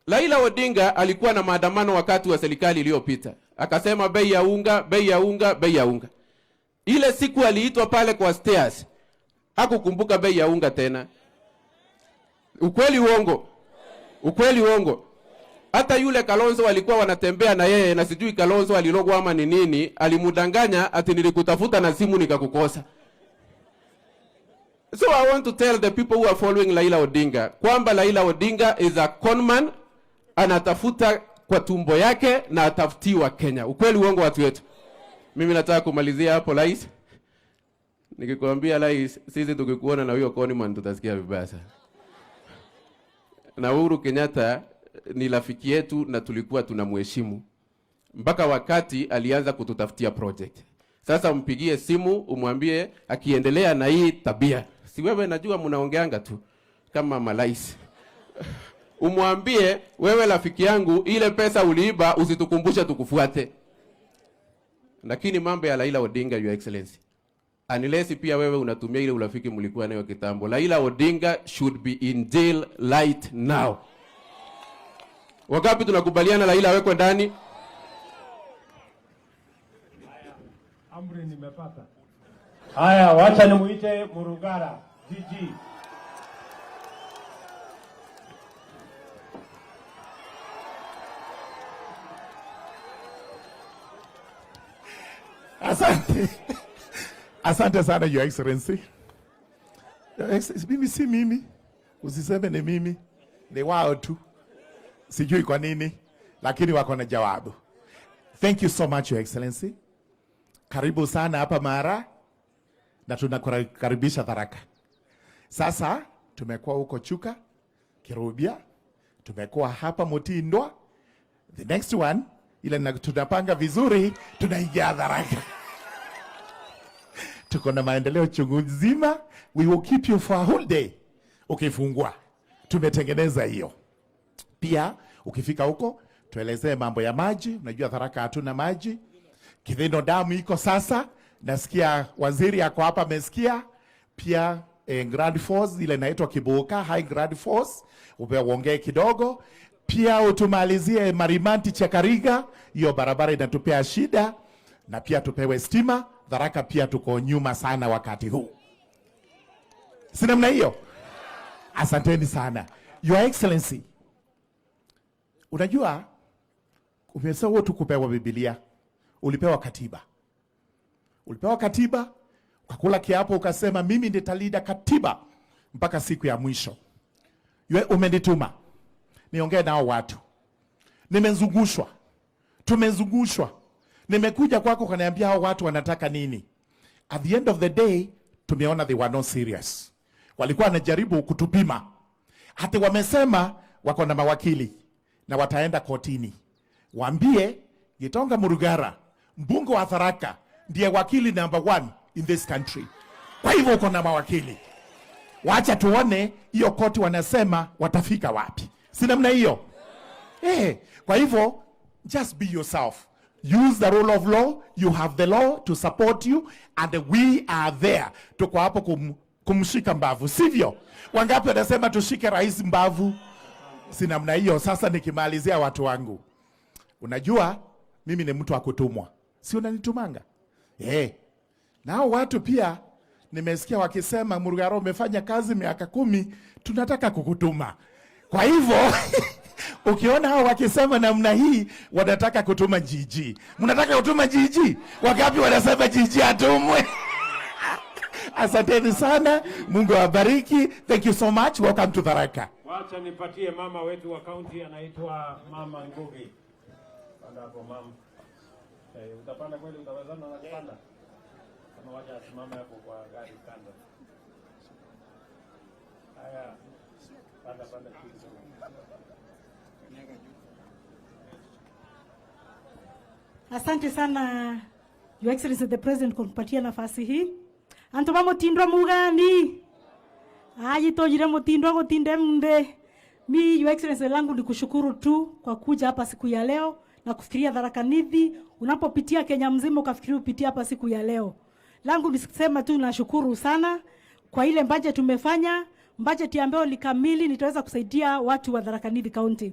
Raila Odinga alikuwa na maandamano wakati wa serikali iliyopita. Akasema bei ya unga, bei ya unga, bei ya unga. Ile siku aliitwa pale kwa stairs, hakukumbuka bei ya unga tena. Ukweli uongo? Ukweli uongo? Hata yule Kalonzo walikuwa wanatembea na yeye na sijui Kalonzo alirogwa ama ni nini, alimudanganya ati nilikutafuta na simu nikakukosa. So I want to tell the people who are following Raila Odinga kwamba Raila Odinga is a conman, anatafuta kwa tumbo yake na atafutiwa Kenya. Ukweli uongo watu wetu? Mimi nataka kumalizia hapo Rais. Nikikwambia Rais, sisi tukikuona na huyo conman tutasikia vibaya sana. Na Uhuru Kenyatta ni rafiki yetu na tulikuwa tunamheshimu mpaka wakati alianza kututafutia project. Sasa mpigie simu umwambie akiendelea na hii tabia. Si wewe najua mnaongeanga tu kama malais. Umwambie wewe rafiki yangu, ile pesa uliiba usitukumbushe tukufuate. Lakini mambo ya Raila Odinga Your Excellency, unless pia wewe unatumia ile urafiki mlikuwa nayo kitambo, Raila Odinga should be in jail right now. Wakapi tunakubaliana Raila awekwe ndani? Amri nimepata. Haya, wacha nimuite Murugara GG. Asante. Asante sana Your Excellency. Mimi si mimi. Usiseme ni mimi. Ni wao tu. Sijui kwa nini, lakini wako na jawabu. Thank you so much Your Excellency. Karibu sana hapa Mara na tunakaribisha Tharaka. Sasa tumekuwa huko Chuka, Kirubia, tumekuwa hapa Mutindwa. The next one, ile tunapanga vizuri, tunaingia Tharaka. Tuko na maendeleo chungu nzima. We will keep you for a whole day. Ukifungua, tumetengeneza hiyo. Pia, ukifika huko, tuelezee mambo ya maji. Unajua Tharaka hatuna maji. Kidhino damu iko sasa. Nasikia waziri yako hapa amesikia. Pia Grand Force ile inaitwa Kibuka, High Grand Force, uongee kidogo. Pia utumalizie Marimanti Chakariga, hiyo barabara inatupea shida, na pia tupewe stima. Tharaka pia tuko nyuma sana wakati huu. Si namna hiyo? Asanteni sana. Your Excellency, unajua umesema tu kupewa Biblia, ulipewa katiba. Ulipewa katiba, ukakula kiapo ukasema mimi nitalida katiba mpaka siku ya mwisho. Umenituma niongee nao watu. Nimezungushwa. Tumezungushwa. Nimekuja kwako kaniambia hao watu wanataka nini. At the end of the day, tumeona they were not serious. Walikuwa wanajaribu kutupima. Hata wamesema wako na mawakili na wataenda kotini. Waambie Gitonga Murugara, mbunge wa Tharaka, ndiye wakili number 1 in this country. Kwa hivyo uko na mawakili. Wacha tuone hiyo koti wanasema watafika wapi. Si namna hiyo? Kwa hivyo just be yourself. Use the rule of law. You have the law to support you and we are there. Tuko hapo kumshika mbavu. Sivyo? Wangapi wanasema tushike rais mbavu? Si namna hiyo. Sasa nikimalizia watu wangu. Unajua mimi ni mtu wa kutumwa. Si unanitumanga? Nao watu pia nimesikia wakisema Murugaro umefanya kazi miaka 10, tunataka kukutuma. Kwa hivyo ukiona hao wakisema namna hii wanataka kutuma jiji. Mnataka kutuma jiji? Wangapi wanasema jiji atumwe? Asanteni sana. Mungu awabariki. Thank you so much. Welcome to Tharaka. Wacha nipatie mama wetu wa county anaitwa Mama Ngugi. Panda hapo mama. Utapanda kweli, utawezana na kupanda? Kama wacha asimame hapo kwa gari kando. Haya. Panda kidogo. Asante sana Your Excellency the President kwa kupatia nafasi hii. Antoma mutindwa mugani. Tojire mutindwa gutinde mbe. Mi Your Excellency langu ni kushukuru tu kwa kuja hapa siku ya leo na kufikiria Tharaka Nithi. Unapopitia Kenya mzima ukafikiria upitia hapa siku ya leo. Langu nisema tu nashukuru sana kwa ile budget tumefanya, budget ambayo ni kamili nitaweza kusaidia watu wa Tharaka Nithi County.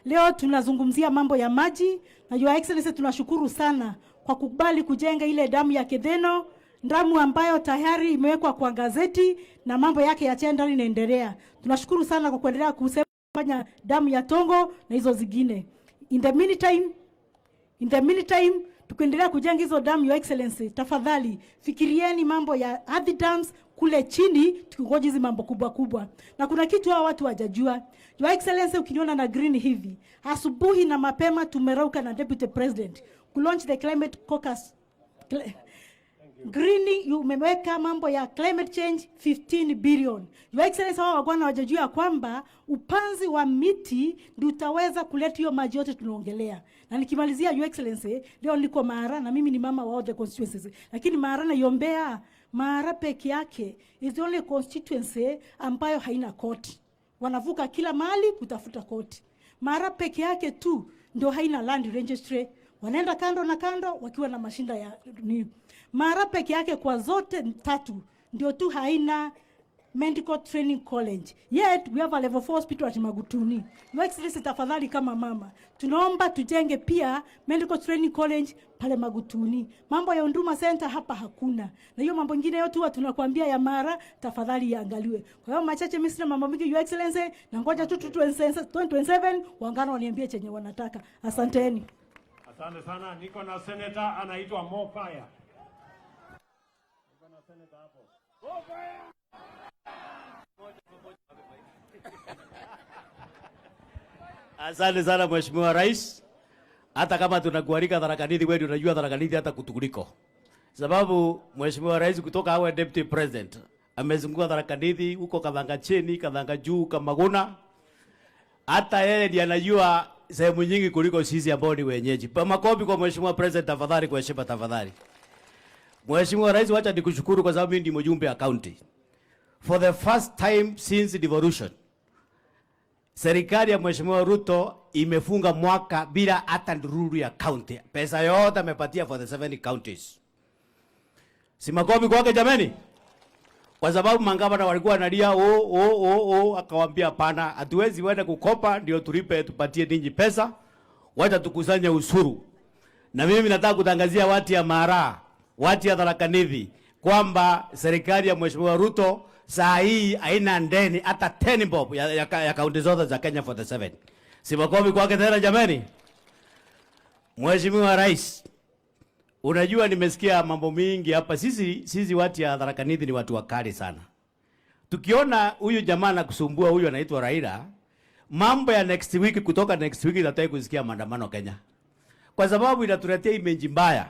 Leo tunazungumzia mambo ya maji na Your Excellency tunashukuru sana kwa kukubali kujenga ile damu ya Kedeno, damu ambayo tayari imewekwa kwa gazeti na mambo yake ya tenda inaendelea. Tunashukuru sana kwa kuendelea kufanya damu ya Tongo na hizo zingine. In the meantime tukiendelea kujenga hizo damu, Your Excellency, tafadhali fikirieni mambo ya earth dams kule chini, tukingoja hizo mambo kubwa. Na kuna kitu hao watu hawajajua. Your Excellency, ukiniona na green hivi, asubuhi na mapema tumerauka na Deputy President ku launch the climate caucus. Green umeweka mambo ya climate change 15 billion. Your Excellency, hao wagwana hawajajua kwamba upanzi wa miti ndio utaweza kuleta hiyo maji yote tunaongelea. Na nikimalizia Your Excellency, leo niko Mara na mimi ni mama wa all the constituencies. Lakini Mara na Yombea, Mara peke yake is the only constituency ambayo haina koti. Wanavuka kila mahali kutafuta koti. Mara peke yake tu ndio haina land registry. Wanaenda kando na kando wakiwa na mashinda ya ni. Mara peke yake kwa zote 3 ndio tu haina medical training college. Yet we have a level 4 hospital at Magutuni. Your Excellency, tafadhali kama mama, tunaomba tujenge pia medical training college pale Magutuni. Mambo ya Huduma Center hapa hakuna. Na hiyo mambo mengine yote tunakuambia ya Mara, tafadhali yaangaliwe. Kwa hiyo machache mimi sina mambo mengi Your Excellency, na ngoja tu 2027 wangana waniambie chenye wanataka. Asanteni. Asante sana. Niko na senator anaitwa Mo Fire. Niko na senator hapo. Mo Fire. Asante sana Mheshimiwa Rais. Hata kama tunakualika Tharaka Nithi, wewe unajua Tharaka Nithi hata kutukuliko. Sababu Mheshimiwa Rais kutoka hawa Deputy President amezunguka Tharaka Nithi huko Kadhanga chini, Kadhanga juu, Kamaguna. Hata yeye ndiye anajua sehemu nyingi kuliko sisi ambao ni wenyeji. Makofi kwa Mheshimiwa President tafadhali, kwa heshima tafadhali. Mheshimiwa Rais, wacha nikushukuru kwa sababu mimi ndiye mjumbe wa county. For the first time since devolution, serikali ya Mheshimiwa Ruto imefunga mwaka bila hata ndururu ya county. Pesa yote amepatia for the 7 counties. Si makofi kwake jameni? Kwa sababu mangavana walikuwa wanalia akawaambia hapana, hatuwezi wenda kukopa ndio tulipe tupatie ninyi pesa. Wacha tukusanye usuru. Na mimi nataka kutangazia watu ya Mara, watu ya Tharaka Nithi kwamba serikali ya Mheshimiwa Ruto saa hii haina ndeni hata 10 bob ya kaunti zote za Kenya for the 7. Si makofi kwake tena jameni? Mheshimiwa Rais, unajua nimesikia mambo mingi hapa. Sisi watu ya Tharaka Nithi ni watu wakali sana. Tukiona huyu jamaa anakusumbua, huyu anaitwa Raila, mambo ya next week, kutoka next week nataka kusikia maandamano Kenya. Kwa sababu inatuletea image mbaya.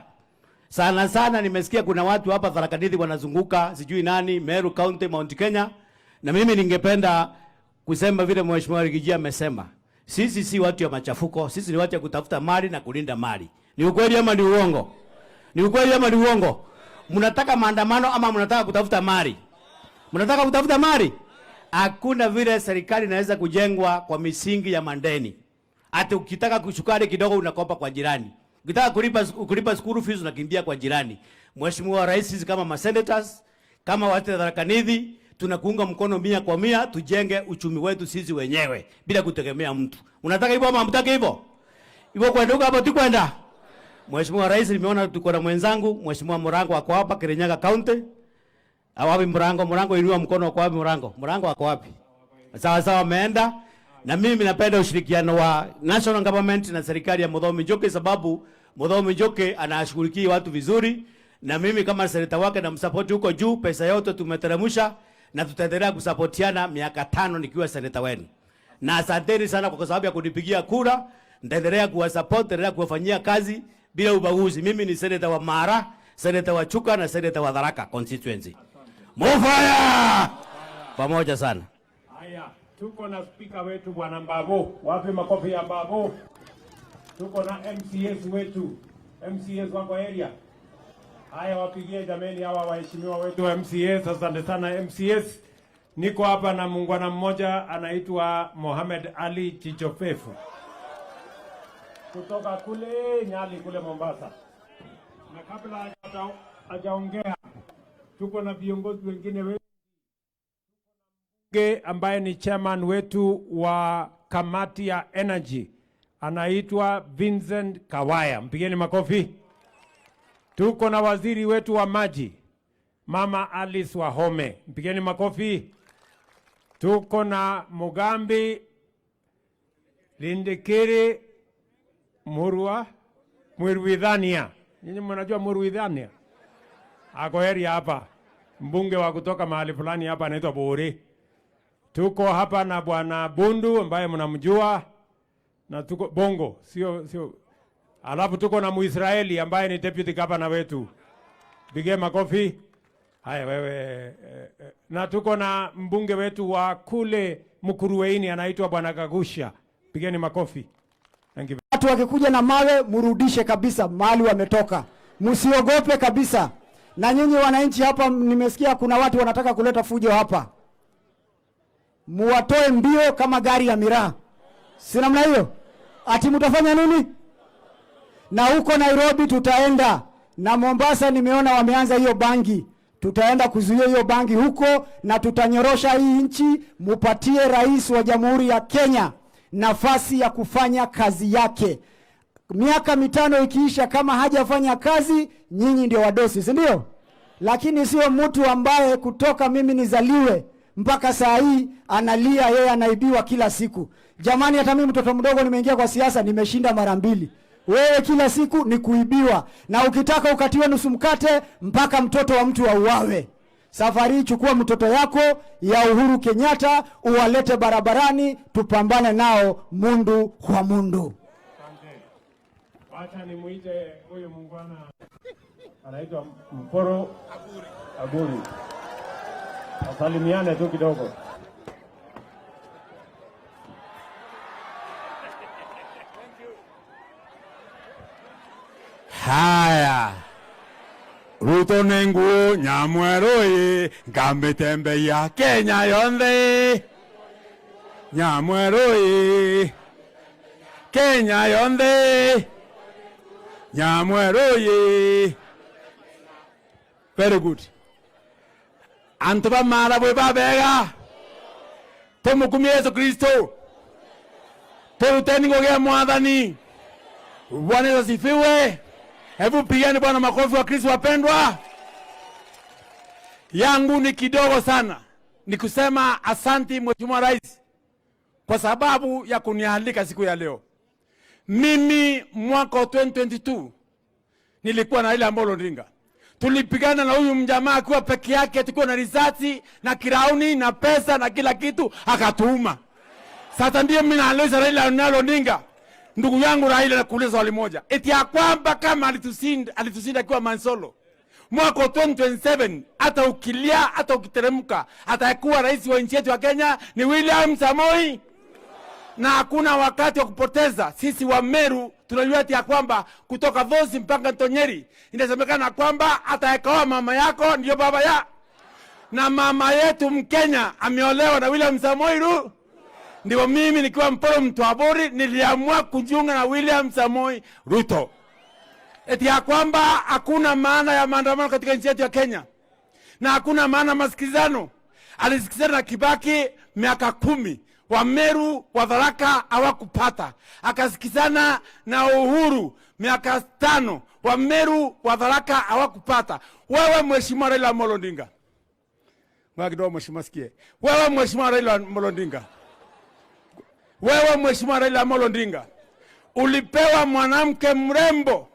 Sana sana nimesikia kuna watu hapa Tharaka Nithi wanazunguka sijui nani Meru County, Mount Kenya, na mimi ningependa kusema vile Mheshimiwa Rigijia amesema. Sisi si watu ya machafuko, sisi ni watu ya kutafuta mali na kulinda mali. Ni ukweli ama ni uongo? Ni ukweli ama ni uongo? Mnataka maandamano ama mnataka kutafuta mali? Mnataka kutafuta mali? Hakuna vile serikali inaweza kujengwa kwa misingi ya mandeni. Hata ukitaka kushukari kidogo unakopa kwa jirani. Ukitaka kulipa school fees unakimbia kwa jirani. Mheshimiwa Rais, sisi kama senators, kama watu wa Tharaka Nithi, tunakuunga mkono 100%, tujenge uchumi wetu sisi wenyewe bila kutegemea mtu. Unataka hivyo ama hamtaki hivyo? Hivyo kwenda huko hapo tukwenda. Mheshimiwa Rais, nimeona tuko na mwenzangu Mheshimiwa Murango ako hapa Kirinyaga County. Awapi Murango inua mkono kwa wapi Murango ako wapi? Sawa ameenda. Na mimi napenda ushirikiano wa national government na serikali ya Muthomi Njoki, sababu Muthomi Njoki anashughulikia watu vizuri, na mimi kama seneta wake na msupport huko juu. Pesa yote tumeteremsha na tutaendelea kusapotiana miaka 5 nikiwa seneta wenu. Na asanteni sana kwa sababu ya kunipigia kura. Nitaendelea kuwasupport, nitaendelea kuwafanyia kazi bila ubaguzi. Mimi ni seneta wa Mara, seneta wa Chuka na seneta wa Tharaka constituency. Mufaya! Pamoja sana. Haya, tuko na speaker wetu Bwana Mbabo. Wapi makofi ya Mbabo? Tuko na MCS wetu. MCS wako area. Haya, wapigie jameni hawa waheshimiwa wetu wa MCS. Asante sana MCS. Niko hapa na muungwana mmoja anaitwa Mohamed Ali Chichofefu kutoka kule Nyali kule Mombasa. Na kabla hajaongea, tuko na viongozi wengine wetu ambaye ni chairman wetu wa kamati ya energy anaitwa Vincent Kawaya. Mpigeni makofi. Tuko na waziri wetu wa maji Mama Alice Wahome. Mpigeni makofi. Tuko na Mugambi Lindekere Murwidhania. Nyinyi mnajua Murwidhania? Ako area hapa. Mbunge wa kutoka mahali fulani hapa anaitwa Bore. Tuko hapa na Bwana Bundu ambaye mnamjua, na tuko Bongo, sio. Alafu tuko na Muisraeli ambaye ni deputy governor wetu. Pige makofi. Haya wewe. Na tuko na mbunge wetu wa kule Mkuruweini anaitwa Bwana Kagusha. Pigeni makofi. Thank you. Watu wakikuja na mawe murudishe kabisa mahali wametoka. Msiogope kabisa. Na nyinyi wananchi hapa, nimesikia kuna watu wanataka kuleta fujo hapa. Muwatoe mbio kama gari ya miraa. Si namna hiyo? Ati mtafanya nini? Na huko Nairobi tutaenda, na Mombasa nimeona wameanza hiyo bangi. Tutaenda kuzuia hiyo bangi huko, na tutanyorosha hii nchi. Mupatie rais wa Jamhuri ya Kenya nafasi ya kufanya kazi yake. Miaka 5 ikiisha, kama hajafanya kazi, nyinyi ndio wadosi, si ndio? Lakini sio mtu ambaye kutoka mimi nizaliwe mpaka saa hii analia yeye anaibiwa kila siku. Jamani, hata mimi mtoto mdogo nimeingia kwa siasa, nimeshinda mara 2. Wewe kila siku ni kuibiwa, na ukitaka ukatiwe nusu mkate mpaka mtoto wa mtu auawe. Safari chukua mtoto yako ya Uhuru Kenyatta uwalete barabarani, tupambane nao mundu kwa mundu. Wacha nimuite huyu muungwana anaitwa Mporo Aburi. Asalimiane tu kidogo. Haya. Ruto nengu nyamweroi ngamitembe ya Kenya yonde. Nyamweroi Kenya yonde. Nyamweroi. Very good. Antoba mara bwe babega. Tumukumie Yesu Kristo. Turuteni ngogea mwathani. Bwana Yesu asifiwe. Hebu pigani Bwana makofi wa Kristo wapendwa. Yangu ni kidogo sana. Ni kusema asanti Mheshimiwa Rais kwa sababu ya kunialika siku ya leo. Mimi mwaka 2022 nilikuwa na ile Amolo Odinga. Tulipigana na huyu mjamaa akiwa peke yake, tulikuwa na risasi na kirauni na pesa na kila kitu akatuuma. Sasa ndiye mimi naeleza Raila Odinga. Ndugu yangu Raila, nakuuliza swali moja. Eti ya kwamba kama alitusinda akiwa Mansolo. Mwaka 2027 hata ukilia hata ukiteremka atakuwa rais wa nchi yetu ya Kenya ni William Samoei. Na hakuna wakati wa kupoteza. Sisi wa Meru tunajua eti ya kwamba kutoka Vosi mpaka Ntonyeri inasemekana kwamba atakaoa mama yako ndio baba ya. Na mama yetu Mkenya ameolewa na William Samoei Ruto. Ndio mimi nikiwa mporo Mtwaburi niliamua kujiunga na William Samoei Ruto. Eti ya kwamba hakuna maana ya maandamano katika nchi yetu ya Kenya. Na hakuna maana masikizano. Alisikizana na Kibaki miaka 10. Wa Meru wa Tharaka hawakupata. Akasikizana na Uhuru miaka 5. Wa Meru wa Tharaka hawakupata. Wewe Mheshimiwa Raila Odinga. Ngoja kidogo Mheshimiwa sikie. Wewe Mheshimiwa Raila Odinga. Wewe Mheshimiwa Raila Odinga. Ulipewa mwanamke mrembo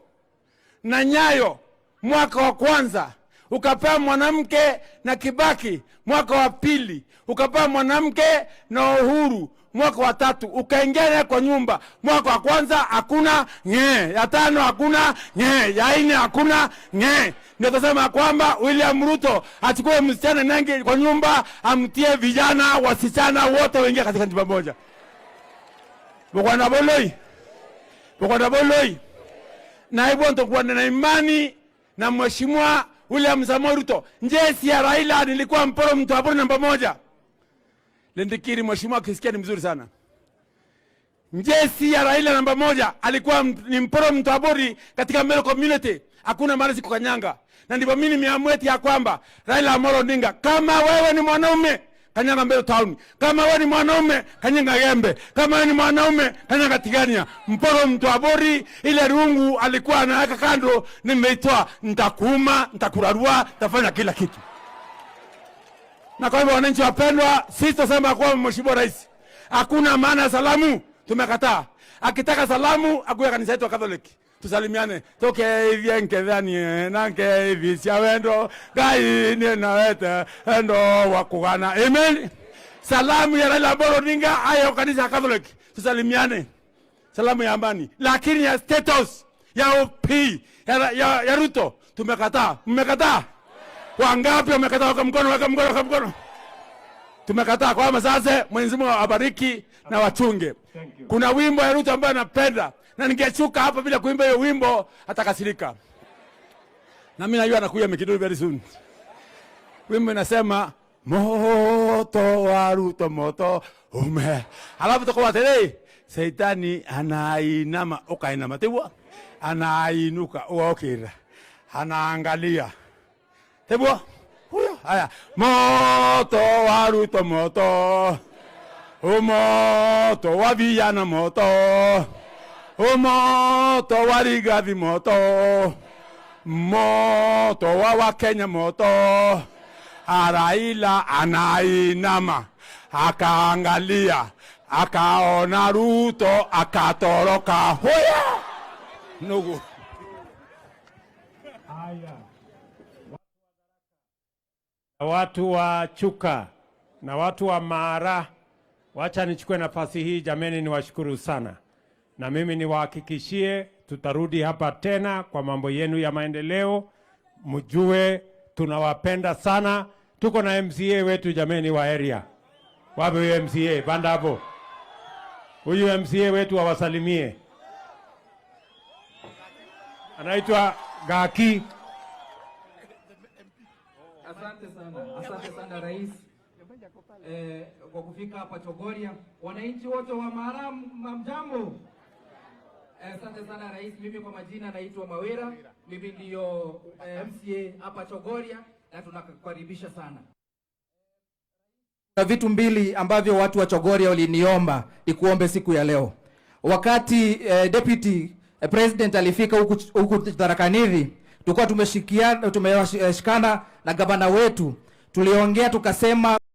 na Nyayo mwaka wa kwanza. Ukapewa mwanamke na Kibaki mwaka wa pili. Ukapewa mwanamke na Uhuru mwaka wa 3. Ukaingia kwa nyumba mwaka wa kwanza hakuna nge, ya 5 hakuna nge, ya 4 hakuna nge. Ndio tusema kwamba William Ruto achukue msichana nangi kwa nyumba amtie vijana wasichana wote waingie katika nyumba moja. Bwana Boloi. Na hivyo nitakuwa na imani na Mheshimiwa William Samoei Ruto. Njesi ya Raila nilikuwa mporo Mtwaburi namba 1. Lendikiri Mheshimiwa akisikia ni mzuri sana. Njesi ya Raila namba 1 alikuwa ni mporo Mtwaburi katika Meru community. Hakuna mahali siku kanyanga. Na ndivyo mimi nimeamua ya kwamba Raila Odinga, kama wewe ni mwanaume kanyanga Meru town. Kama wewe ni mwanaume kanyanga Gembe. Kama wewe ni mwanaume kanyanga Tigania. Mporo Mtwaburi ile rungu alikuwa anaweka kando nimeitoa. Nitakuuma, nitakurarua, nitafanya kila kitu. Na kwa hivyo wananchi wapendwa, sisi tusema kwa Mheshimiwa Rais, hakuna maana ya salamu, tumekataa. Akitaka salamu akuwe kanisa yetu ya Catholic. Tusalimiane. Toke hivi nkethani nanke hivi sia wendo gai ni nawete endo wakugana. Amen. Salamu ya Raila Odinga ayo kanisa ya Catholic. Tusalimiane. Salamu ya amani. Lakini ya status ya OP ya Ruto tumekataa. Mmekataa. Wangapi wamekataa? Weka mkono. Tumekataa. Kwa sasa Mwenyezi Mungu awabariki na wachunge. Kuna wimbo ya Ruto ambaye napenda na ningeshuka hapa bila kuimba hiyo wimbo atakasirika. Na mimi najua anakuja Mikiduri very soon. Wimbo inasema moto wa Ruto moto ume. Alafu tutakuwa tele Saitani anainama ukainama tebwa. Anainuka uokira. Anaangalia. Tebwa. Huyo haya moto wa Ruto moto. Moto wa vijana moto. Moto wa Rigathi moto. Moto wa Wakenya moto. Raila anainama akaangalia akaona Ruto akatoroka. Hoya nugu. Haya. Watu wa Chuka na watu wa Mara, wacha nichukue nafasi hii jameni, niwashukuru sana. Na mimi niwahakikishie tutarudi hapa tena kwa mambo yenu ya maendeleo. Mjue tunawapenda sana. Tuko na MCA wetu jameni wa area. Wapi huyo MCA? Banda hapo. Huyu MCA wetu awasalimie. anaitwa Gaki. Asante sana rais kwa kufika hapa Chogoria. Wananchi wote wa Maharam, mamjambo. Asante sana rais. Mimi kwa majina naitwa Mawera, mimi ndio MCA hapa Chogoria na tunakukaribisha sana. Kuna vitu mbili ambavyo watu wa Chogoria waliniomba nikuombe siku ya leo. Wakati deputy president alifika huku Tharaka Nithi, tulikuwa tumeshikana na gavana wetu, tuliongea tukasema